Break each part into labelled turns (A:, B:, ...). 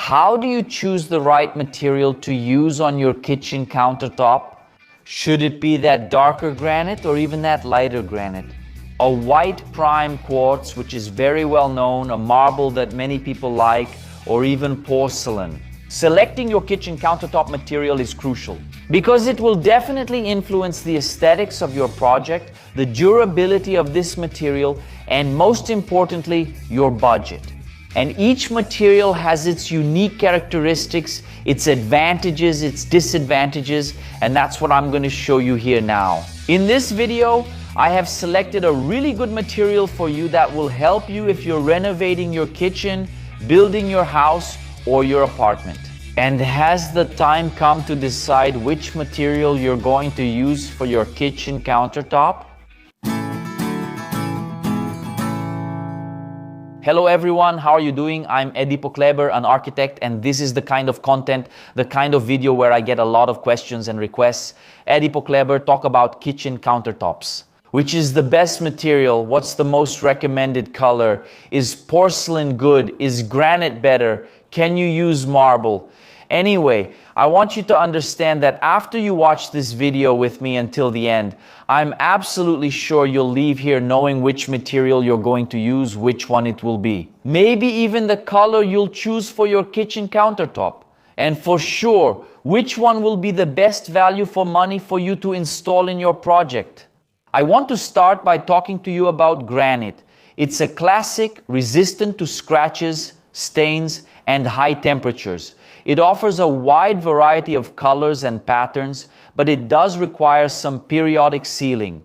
A: How do you choose the right material to use on your kitchen countertop? Should it be that darker granite or even that lighter granite? A white prime quartz, which is very well known, a marble that many people like, or even porcelain. Selecting your kitchen countertop material is crucial because it will definitely influence the aesthetics of your project, the durability of this material, and most importantly, your budget. And each material has its unique characteristics, its advantages, its disadvantages, and that's what I'm going to show you here now. In this video, I have selected a really good material for you that will help you if you're renovating your kitchen, building your house, or your apartment. And has the time come to decide which material you're going to use for your kitchen countertop? Hello everyone, how are you doing? I'm Edipo Kleber, an architect, and this is the kind of content, the kind of video where I get a lot of questions and requests. Edipo Kleber, talk about kitchen countertops. Which is the best material? What's the most recommended color? Is porcelain good? Is granite better? Can you use marble? Anyway, I want you to understand that after you watch this video with me until the end, I'm absolutely sure you'll leave here knowing which material you're going to use, which one it will be. Maybe even the color you'll choose for your kitchen countertop. And for sure, which one will be the best value for money for you to install in your project. I want to start by talking to you about granite. It's a classic, resistant to scratches, stains, and high temperatures. It offers a wide variety of colors and patterns, but it does require some periodic sealing.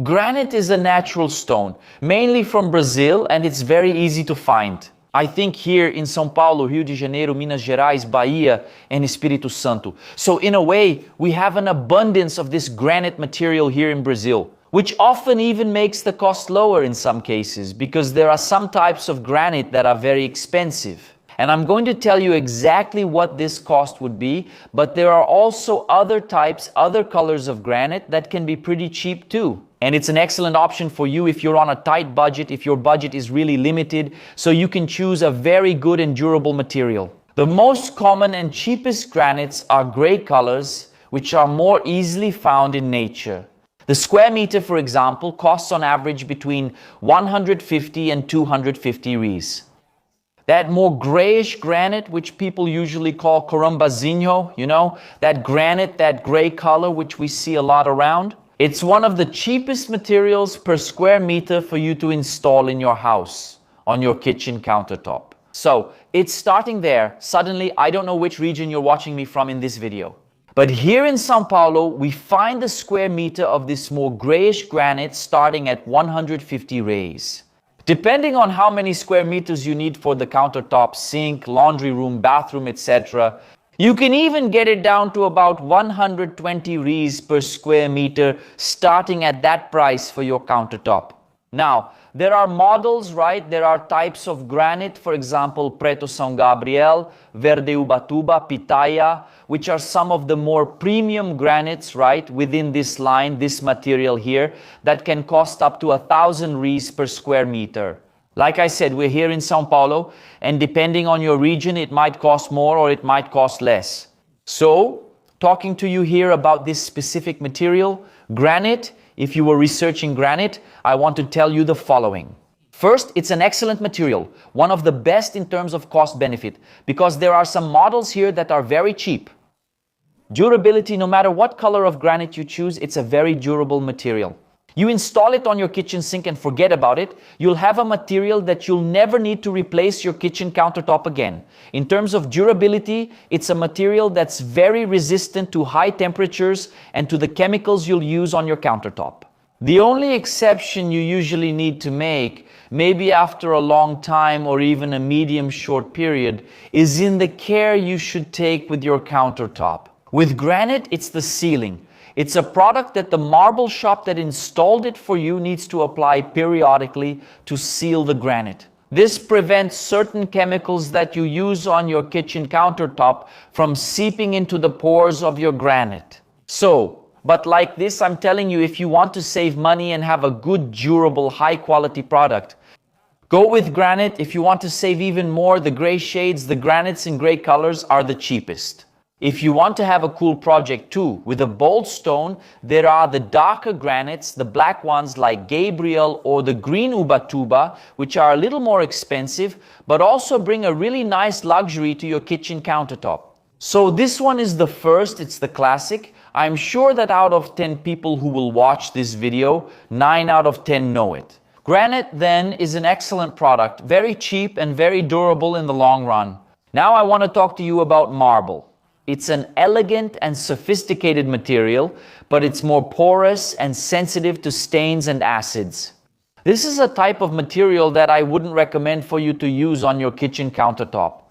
A: Granite is a natural stone, mainly from Brazil, and it's very easy to find. I think here in São Paulo, Rio de Janeiro, Minas Gerais, Bahia, and Espírito Santo. So in a way, we have an abundance of this granite material here in Brazil, which often even makes the cost lower in some cases, because there are some types of granite that are very expensive. And I'm going to tell you exactly what this cost would be, but there are also other types, other colors of granite that can be pretty cheap too. And it's an excellent option for you if you're on a tight budget, if your budget is really limited, so you can choose a very good and durable material. The most common and cheapest granites are gray colors, which are more easily found in nature. The square meter, for example, costs on average between 150 and 250 reais. That more grayish granite, which people usually call corambazinho, you know, that granite, that gray color, which we see a lot around. It's one of the cheapest materials per square meter for you to install in your house, on your kitchen countertop. So it's starting there. Suddenly, I don't know which region you're watching me from in this video. But here in São Paulo, we find the square meter of this more grayish granite starting at 150 reais. Depending on how many square meters you need for the countertop, sink, laundry room, bathroom, etc., you can even get it down to about 120 reais per square meter, starting at that price for your countertop. Now, there are models, right? There are types of granite, for example, Preto São Gabriel, Verde Ubatuba, Pitaya, which are some of the more premium granites, right, within this line, this material here, that can cost up to 1,000 reais per square meter. Like I said, we're here in São Paulo, and depending on your region, it might cost more or it might cost less. So, talking to you here about this specific material, granite, if you were researching granite, I want to tell you the following. First, it's an excellent material, one of the best in terms of cost benefit, because there are some models here that are very cheap. Durability, no matter what color of granite you choose, it's a very durable material. You install it on your kitchen sink and forget about it, you'll have a material that you'll never need to replace your kitchen countertop again. In terms of durability, it's a material that's very resistant to high temperatures and to the chemicals you'll use on your countertop. The only exception you usually need to make, maybe after a long time or even a medium short period, is in the care you should take with your countertop. With granite, it's the sealing. It's a product that the marble shop that installed it for you needs to apply periodically to seal the granite. This prevents certain chemicals that you use on your kitchen countertop from seeping into the pores of your granite. But like this, I'm telling you, if you want to save money and have a good, durable, high quality product, Go with granite. If you want to save even more, the gray shades, the granites in gray colors are the cheapest. If you want to have a cool project too, with a bold stone, there are the darker granites, the black ones like Gabriel or the green Ubatuba, which are a little more expensive, but also bring a really nice luxury to your kitchen countertop. So this one is the first, it's the classic. I'm sure that out of 10 people who will watch this video, 9 out of 10 know it. Granite then is an excellent product, very cheap and very durable in the long run. Now I want to talk to you about marble. It's an elegant and sophisticated material, but it's more porous and sensitive to stains and acids. This is a type of material that I wouldn't recommend for you to use on your kitchen countertop.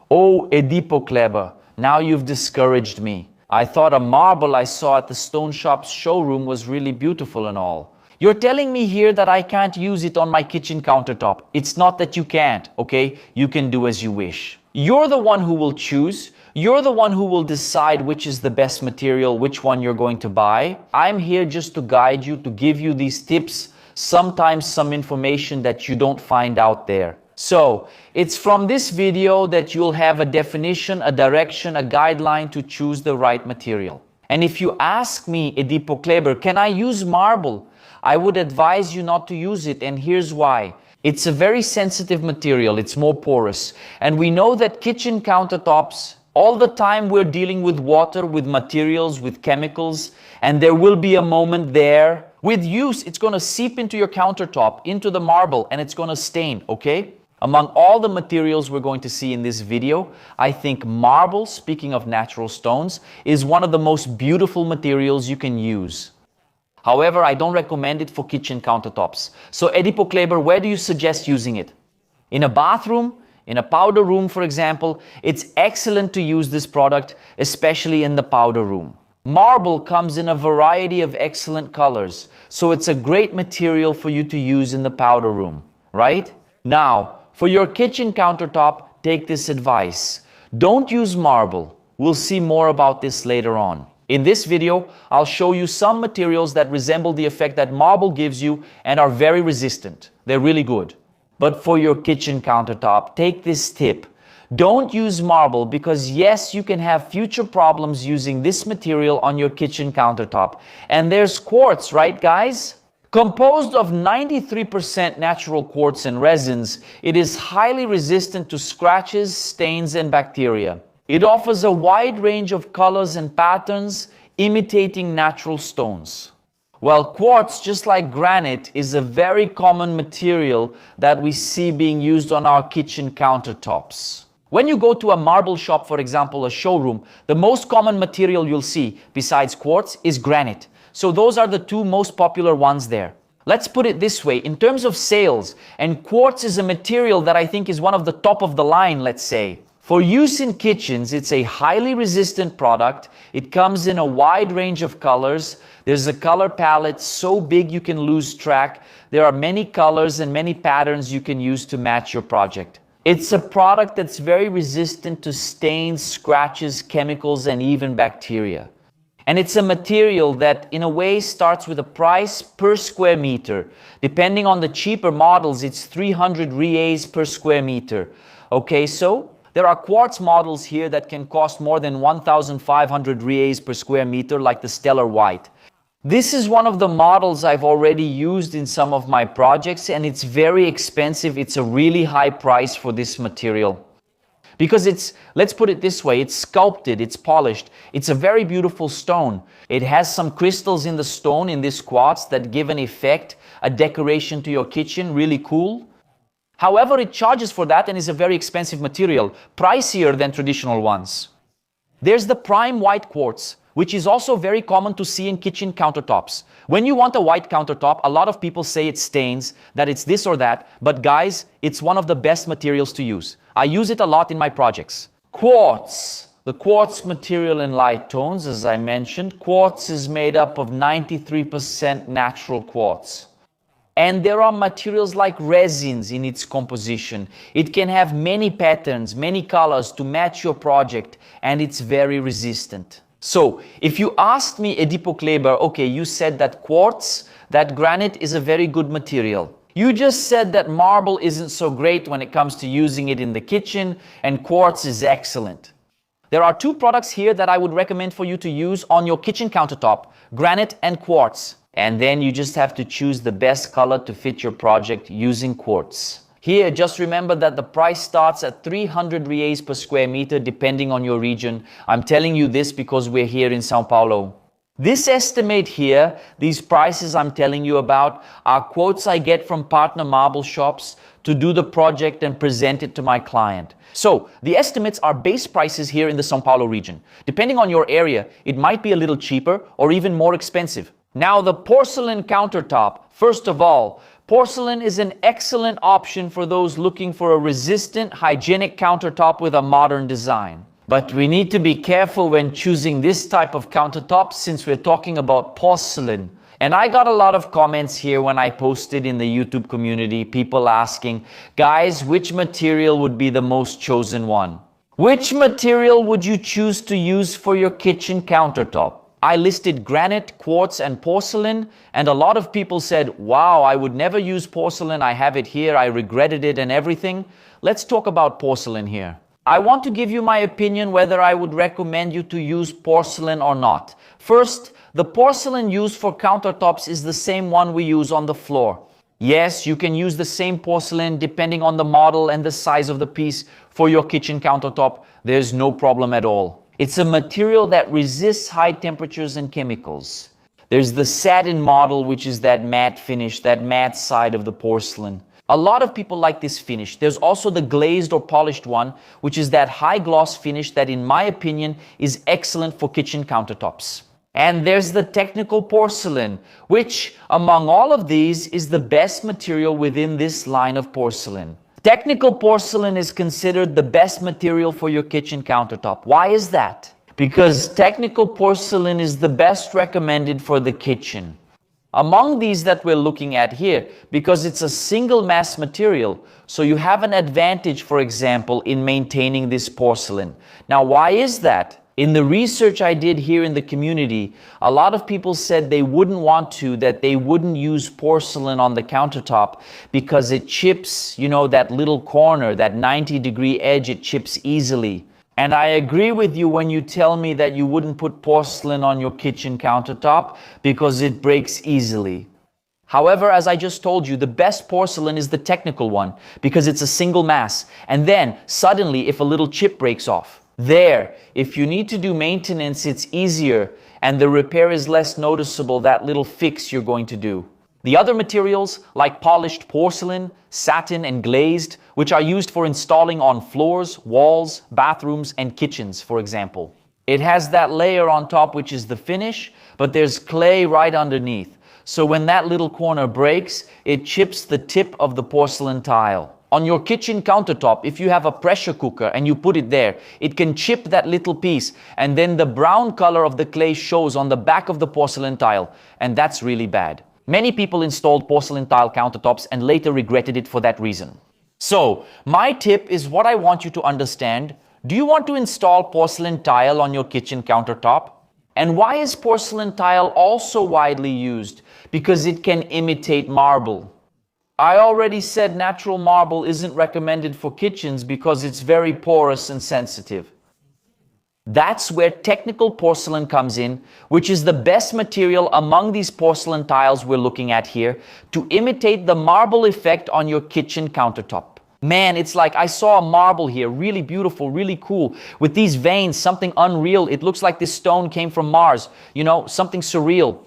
A: Oh, Edipo Kleber, now you've discouraged me. I thought a marble I saw at the stone shop's showroom was really beautiful and all. You're telling me here that I can't use it on my kitchen countertop. It's not that you can't, okay? You can do as you wish. You're the one who will choose. You're the one who will decide which is the best material, which one you're going to buy. I'm here just to guide you, to give you these tips, sometimes some information that you don't find out there. So, it's from this video that you'll have a definition, a direction, a guideline to choose the right material. And if you ask me, Edipo Kleber, can I use marble? I would advise you not to use it, and here's why. It's a very sensitive material, it's more porous. And we know that kitchen countertops, all the time we're dealing with water, with materials, with chemicals, and there will be a moment there. With use, it's going to seep into your countertop, into the marble, and it's going to stain, okay? Among all the materials we're going to see in this video, I think marble, speaking of natural stones, is one of the most beautiful materials you can use. However, I don't recommend it for kitchen countertops. So Edipo Kleber, where do you suggest using it? In a bathroom, in a powder room, for example, it's excellent to use this product, especially in the powder room. Marble comes in a variety of excellent colors, so it's a great material for you to use in the powder room, right? Now, for your kitchen countertop, take this advice. Don't use marble. We'll see more about this later on. In this video, I'll show you some materials that resemble the effect that marble gives you and are very resistant. They're really good. But for your kitchen countertop, take this tip. Don't use marble because yes, you can have future problems using this material on your kitchen countertop. And there's quartz, right guys? Composed of 93% natural quartz and resins, it is highly resistant to scratches, stains, and bacteria. It offers a wide range of colors and patterns, imitating natural stones. Well, quartz, just like granite, is a very common material that we see being used on our kitchen countertops. When you go to a marble shop, for example, a showroom, the most common material you'll see, besides quartz, is granite. So those are the two most popular ones there. Let's put it this way, in terms of sales, and quartz is a material that I think is one of the top of the line, let's say. For use in kitchens, it's a highly resistant product. It comes in a wide range of colors. There's a color palette so big you can lose track. There are many colors and many patterns you can use to match your project. It's a product that's very resistant to stains, scratches, chemicals, and even bacteria. And it's a material that, in a way, starts with a price per square meter. Depending on the cheaper models, it's 300 reais per square meter. Okay, so there are quartz models here that can cost more than 1,500 reais per square meter, like the Stellar White. This is one of the models I've already used in some of my projects, and it's very expensive. It's a really high price for this material. Because it's, let's put it this way, it's sculpted, it's polished. It's a very beautiful stone. It has some crystals in the stone, in this quartz, that give an effect, a decoration to your kitchen, really cool. However, it charges for that and is a very expensive material, pricier than traditional ones. There's the prime white quartz, which is also very common to see in kitchen countertops. When you want a white countertop, a lot of people say it stains, that it's this or that, but guys, it's one of the best materials to use. I use it a lot in my projects. Quartz. The quartz material in light tones, as I mentioned, quartz is made up of 93% natural quartz. And there are materials like resins in its composition. It can have many patterns, many colors to match your project, and it's very resistant. So, if you asked me, Edipo Kleber, okay, you said that quartz, that granite is a very good material. You just said that marble isn't so great when it comes to using it in the kitchen, and quartz is excellent. There are two products here that I would recommend for you to use on your kitchen countertop, granite and quartz. And then you just have to choose the best color to fit your project using quartz. Here, just remember that the price starts at 300 reais per square meter depending on your region. I'm telling you this because we're here in Sao Paulo. This estimate here, these prices I'm telling you about, are quotes I get from partner marble shops to do the project and present it to my client. So, the estimates are base prices here in the Sao Paulo region. Depending on your area, it might be a little cheaper or even more expensive. Now, the porcelain countertop. First of all, porcelain is an excellent option for those looking for a resistant, hygienic countertop with a modern design. But we need to be careful when choosing this type of countertop since we're talking about porcelain. And I got a lot of comments here when I posted in the YouTube community, people asking, guys, which material would be the most chosen one? Which material would you choose to use for your kitchen countertop? I listed granite, quartz, and porcelain, and a lot of people said, wow, I would never use porcelain, I have it here, I regretted it and everything. Let's talk about porcelain here. I want to give you my opinion whether I would recommend you to use porcelain or not. First, the porcelain used for countertops is the same one we use on the floor. Yes, you can use the same porcelain depending on the model and the size of the piece for your kitchen countertop. There's no problem at all. It's a material that resists high temperatures and chemicals. There's the satin model, which is that matte finish, that matte side of the porcelain. A lot of people like this finish. There's also the glazed or polished one, which is that high gloss finish that, in my opinion, is excellent for kitchen countertops. And there's the technical porcelain, which, among all of these, is the best material within this line of porcelain. Technical porcelain is considered the best material for your kitchen countertop. Why is that? Because technical porcelain is the best recommended for the kitchen. Among these that we're looking at here, because it's a single mass material, so you have an advantage, for example, in maintaining this porcelain. Now, why is that? In the research I did here in the community, a lot of people said they wouldn't want to, that they wouldn't use porcelain on the countertop because it chips, that little corner, that 90-degree edge, it chips easily. And I agree with you when you tell me that you wouldn't put porcelain on your kitchen countertop because it breaks easily. However, as I just told you, the best porcelain is the technical one because it's a single mass. And then, suddenly, if a little chip breaks off, if you need to do maintenance, it's easier and the repair is less noticeable, that little fix you're going to do. The other materials, like polished porcelain, satin, and glazed, which are used for installing on floors, walls, bathrooms, and kitchens, for example. It has that layer on top, which is the finish, but there's clay right underneath. So when that little corner breaks, it chips the tip of the porcelain tile. On your kitchen countertop, if you have a pressure cooker and you put it there, it can chip that little piece, and then the brown color of the clay shows on the back of the porcelain tile, and that's really bad. Many people installed porcelain tile countertops and later regretted it for that reason. So, my tip is what I want you to understand. Do you want to install porcelain tile on your kitchen countertop? And why is porcelain tile also widely used? Because it can imitate marble. I already said natural marble isn't recommended for kitchens because it's very porous and sensitive. That's where technical porcelain comes in, which is the best material among these porcelain tiles we're looking at here to imitate the marble effect on your kitchen countertop. Man, it's like I saw a marble here, really beautiful, really cool, with these veins, something unreal. It looks like this stone came from Mars, something surreal.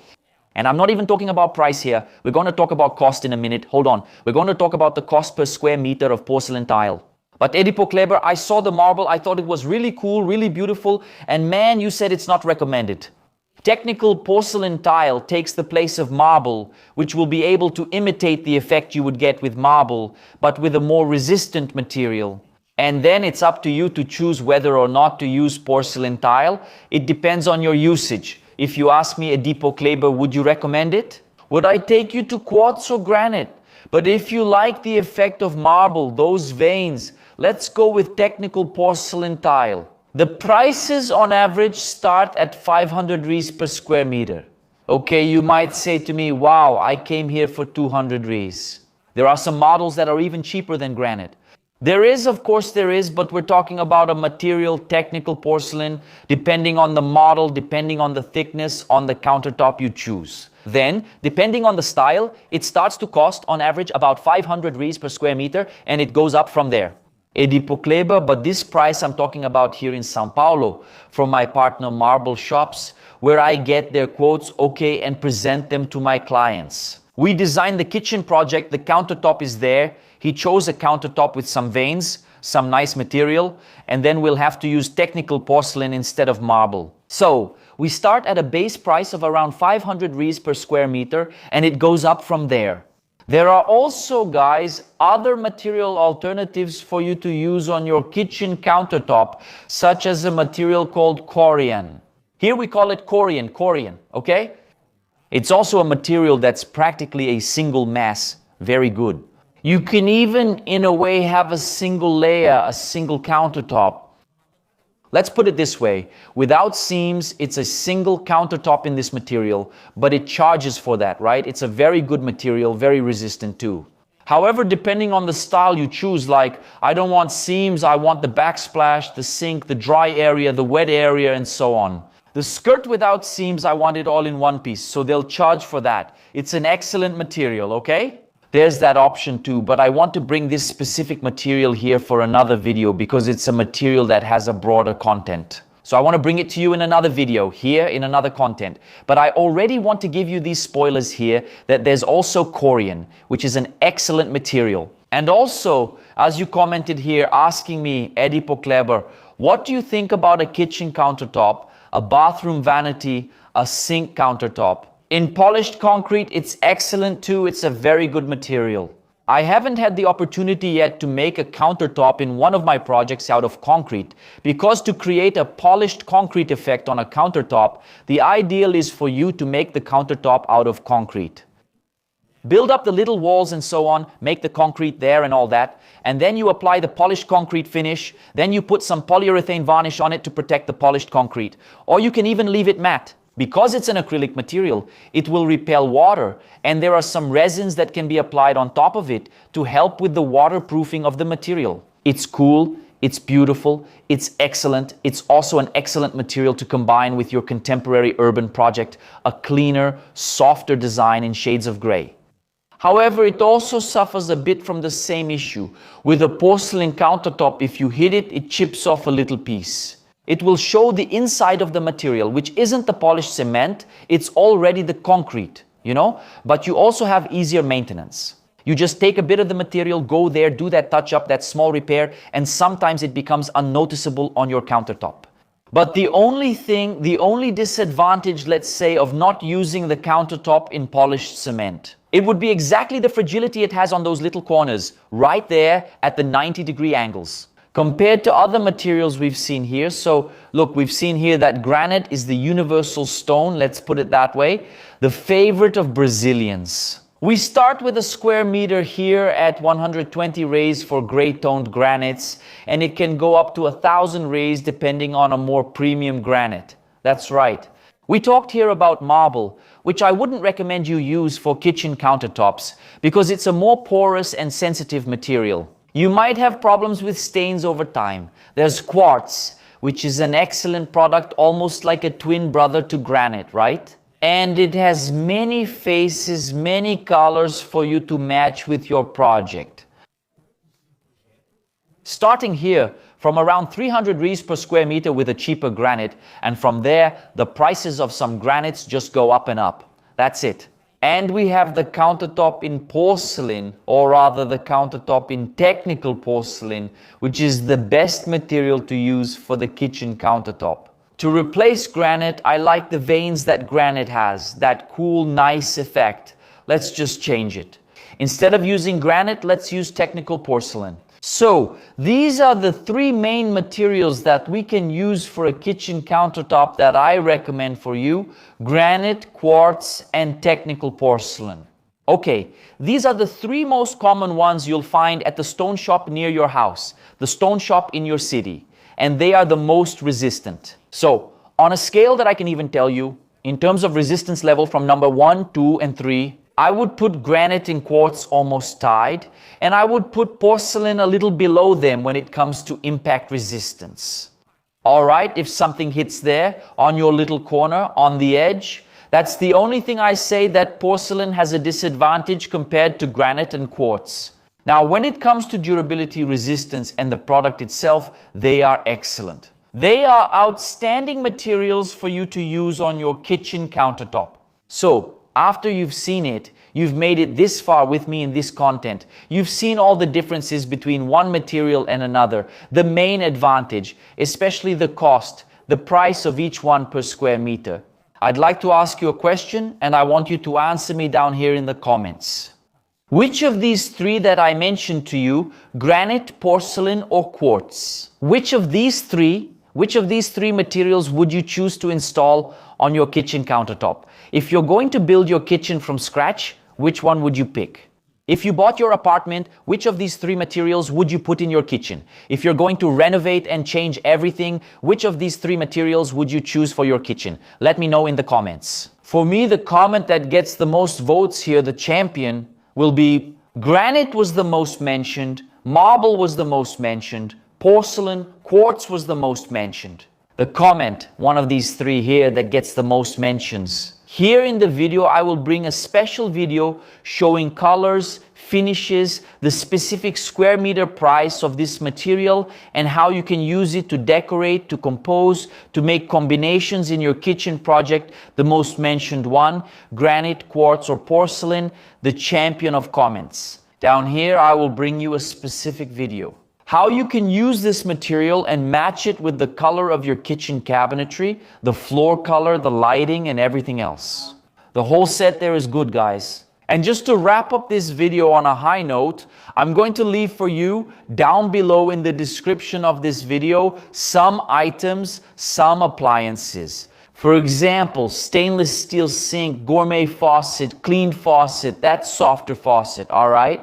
A: And I'm not even talking about price here. We're going to talk about cost in a minute. Hold on. We're going to talk about the cost per square meter of porcelain tile. But Edipo Kleber, I saw the marble. I thought it was really cool, really beautiful. And man, you said it's not recommended. Technical porcelain tile takes the place of marble, which will be able to imitate the effect you would get with marble, but with a more resistant material. And then it's up to you to choose whether or not to use porcelain tile. It depends on your usage. If you ask me, Edipo Kleber, would you recommend it? Would I take you to quartz or granite? But if you like the effect of marble, those veins, let's go with technical porcelain tile. The prices on average start at 500 reais per square meter. Okay, you might say to me, wow, I came here for 200 reais. There are some models that are even cheaper than granite. There is, of course there is, but we're talking about a material, technical porcelain, depending on the model, depending on the thickness, on the countertop you choose. Then, depending on the style, it starts to cost on average about 500 reais per square meter, and it goes up from there. Kleber, but this price I'm talking about here in São Paulo, from my partner Marble Shops, where I get their quotes, okay, and present them to my clients. We designed the kitchen project, the countertop is there. He chose a countertop with some veins, some nice material, and then we'll have to use technical porcelain instead of marble. So, we start at a base price of around 500 reais per square meter, and it goes up from there. There are also, guys, other material alternatives for you to use on your kitchen countertop, such as a material called Corian. Here we call it Corian, okay? It's also a material that's practically a single mass, very good. You can even, in a way, have a single layer, a single countertop. Let's put it this way, without seams, it's a single countertop in this material, but it charges for that, right? It's a very good material, very resistant too. However, depending on the style you choose, like, I don't want seams, I want the backsplash, the sink, the dry area, the wet area, and so on. The skirt without seams, I want it all in one piece, so they'll charge for that. It's an excellent material, okay? There's that option too, but I want to bring this specific material here for another video because it's a material that has a broader content. So I want to bring it to you in another video, here in another content. But I already want to give you these spoilers here that there's also Corian, which is an excellent material. And also, as you commented here, asking me, Eddie Kleber, what do you think about a kitchen countertop, a bathroom vanity, a sink countertop? In polished concrete, it's excellent too. It's a very good material. I haven't had the opportunity yet to make a countertop in one of my projects out of concrete, because to create a polished concrete effect on a countertop, the ideal is for you to make the countertop out of concrete. Build up the little walls and so on, make the concrete there and all that, and then you apply the polished concrete finish, then you put some polyurethane varnish on it to protect the polished concrete. Or you can even leave it matte. Because it's an acrylic material, it will repel water, and there are some resins that can be applied on top of it to help with the waterproofing of the material. It's cool, it's beautiful, it's excellent. It's also an excellent material to combine with your contemporary urban project, a cleaner, softer design in shades of gray. However, it also suffers a bit from the same issue. With a porcelain countertop, if you hit it, it chips off a little piece. It will show the inside of the material, which isn't the polished cement, it's already the concrete, you know? But you also have easier maintenance. You just take a bit of the material, go there, do that touch-up, that small repair, and sometimes it becomes unnoticeable on your countertop. But the only disadvantage, let's say, of not using the countertop in polished cement, it would be exactly the fragility it has on those little corners, right there at the 90-degree angles. Compared to other materials we've seen here, so look, we've seen here that granite is the universal stone, let's put it that way, the favorite of Brazilians. We start with a square meter here at 120 reais for gray-toned granites, and it can go up to 1,000 reais depending on a more premium granite. That's right. We talked here about marble, which I wouldn't recommend you use for kitchen countertops because it's a more porous and sensitive material. You might have problems with stains over time. There's quartz, which is an excellent product, almost like a twin brother to granite, right? And it has many faces, many colors for you to match with your project. Starting here from around 300 reais per square meter with a cheaper granite, and from there, the prices of some granites just go up and up. That's it. And we have the countertop in porcelain, or rather the countertop in technical porcelain, which is the best material to use for the kitchen countertop. To replace granite, I like the veins that granite has, that cool, nice effect. Let's just change it. Instead of using granite, let's use technical porcelain. So, these are the three main materials that we can use for a kitchen countertop that I recommend for you: granite, quartz, and technical porcelain. Okay, these are the three most common ones you'll find at the stone shop near your house, the stone shop in your city, and they are the most resistant. So, on a scale that I can even tell you, in terms of resistance level from number 1, 2, and 3, I would put granite and quartz almost tied, and I would put porcelain a little below them when it comes to impact resistance. All right, if something hits there on your little corner, on the edge, that's the only thing I say that porcelain has a disadvantage compared to granite and quartz. Now, when it comes to durability, resistance, and the product itself, they are excellent. They are outstanding materials for you to use on your kitchen countertop. So, after you've seen it, you've made it this far with me in this content, you've seen all the differences between one material and another, the main advantage, especially the cost, the price of each one per square meter. I'd like to ask you a question, and I want you to answer me down here in the comments. Which of these three that I mentioned to you, granite, porcelain, or quartz, which of these three materials would you choose to install on your kitchen countertop? If you're going to build your kitchen from scratch, which one would you pick? If you bought your apartment, which of these three materials would you put in your kitchen? If you're going to renovate and change everything, which of these three materials would you choose for your kitchen? Let me know in the comments. For me, the comment that gets the most votes here, the champion, will be granite was the most mentioned, marble was the most mentioned, porcelain, quartz was the most mentioned. The comment, one of these three here that gets the most mentions. Here in the video, I will bring a special video showing colors, finishes, the specific square meter price of this material, and how you can use it to decorate, to compose, to make combinations in your kitchen project. The most mentioned one, granite, quartz, or porcelain, the champion of comments. Down here, I will bring you a specific video. How you can use this material and match it with the color of your kitchen cabinetry, the floor color, the lighting, and everything else. The whole set there is good, guys. And just to wrap up this video on a high note, I'm going to leave for you down below in the description of this video some items, some appliances. For example, stainless steel sink, gourmet faucet, clean faucet, that softer faucet, all right?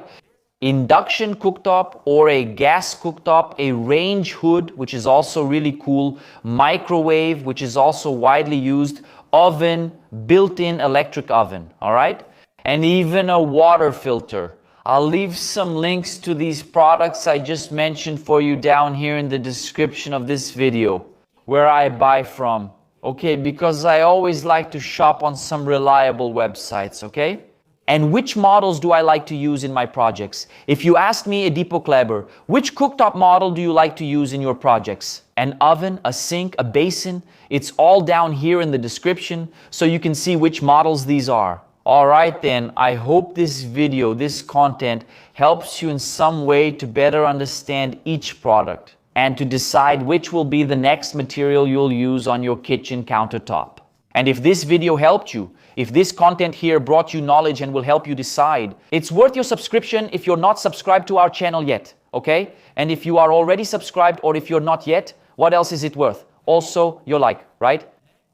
A: Induction cooktop or a gas cooktop, a range hood, which is also really cool, microwave, which is also widely used, oven, built-in electric oven, all right? And even a water filter. I'll leave some links to these products I just mentioned for you down here in the description of this video, where I buy from, okay? Because I always like to shop on some reliable websites, okay? And which models do I like to use in my projects? If you ask me, Edipo Kleber, which cooktop model do you like to use in your projects? An oven, a sink, a basin? It's all down here in the description, so you can see which models these are. All right then, I hope this video, this content, helps you in some way to better understand each product and to decide which will be the next material you'll use on your kitchen countertop. And if this video helped you, if this content here brought you knowledge and will help you decide, it's worth your subscription if you're not subscribed to our channel yet, okay? And if you are already subscribed or if you're not yet, what else is it worth? Also, your like, right?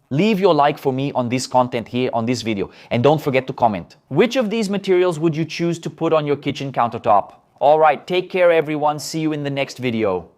A: Leave your like for me on this content here, on this video. And don't forget to comment. Which of these materials would you choose to put on your kitchen countertop? All right, take care everyone. See you in the next video.